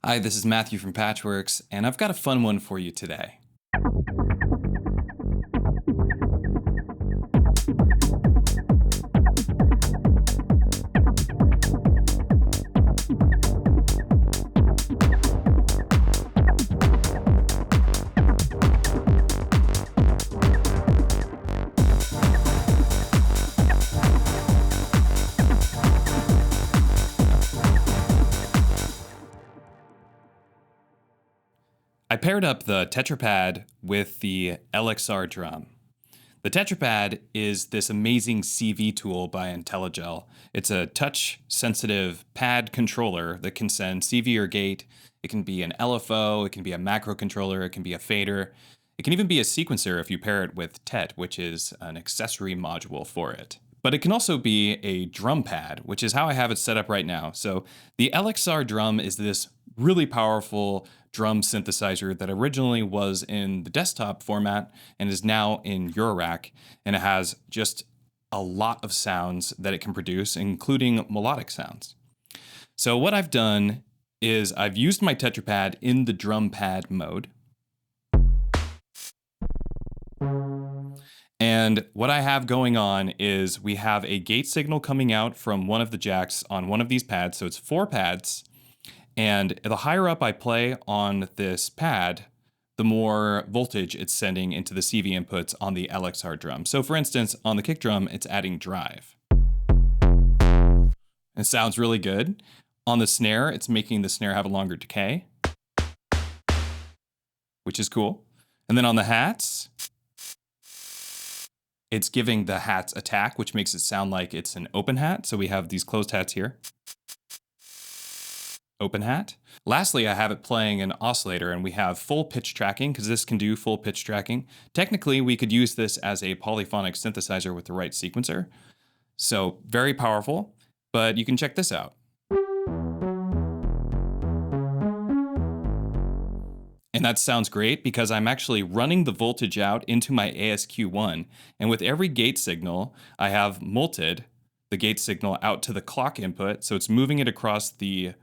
Hi, this is Matthew from Patchwerks, and I've got a fun one for you today. I paired up the Tetra Pad with the LXR drum. The Tetra Pad is this amazing CV tool by Intellijel. It's a touch-sensitive pad controller that can send CV or gate. It can be an LFO, it can be a macro controller, it can be a fader. It can even be a sequencer if you pair it with TET, which is an accessory module for it. But it can also be a drum pad, which is how I have it set up right now. So the LXR drum is this really powerful drum synthesizer that originally was in the desktop format and is now in Eurorack, and it has just a lot of sounds that it can produce, including melodic sounds. So what I've done is I've used my Tetra Pad in the drum pad mode. And what I have going on is we have a gate signal coming out from one of the jacks on one of these pads. So it's 4 pads. And the higher up I play on this pad, the more voltage it's sending into the CV inputs on the LXR drum. So for instance, on the kick drum, it's adding drive. It sounds really good. On the snare, it's making the snare have a longer decay, which is cool. And then on the hats, it's giving the hats attack, which makes it sound like it's an open hat. So we have these closed hats here. Open hat. Lastly, I have it playing an oscillator, and we have full pitch tracking because this can do full pitch tracking. Technically, we could use this as a polyphonic synthesizer with the right sequencer. So very powerful, but you can check this out. And that sounds great because I'm actually running the voltage out into my ASQ1. And with every gate signal, I have multed the gate signal out to the clock input. So it's moving it across the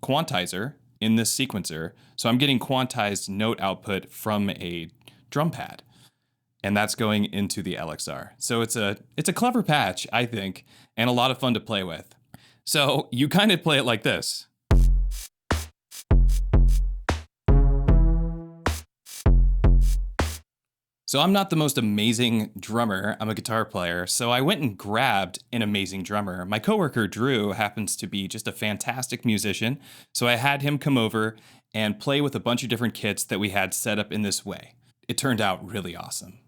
quantizer in this sequencer. So I'm getting quantized note output from a drum pad. And that's going into the LXR. So it's a clever patch, I think, and a lot of fun to play with. So you kind of play it like this. So I'm not the most amazing drummer, I'm a guitar player, so I went and grabbed an amazing drummer. My coworker Drew happens to be just a fantastic musician, so I had him come over and play with a bunch of different kits that we had set up in this way. It turned out really awesome.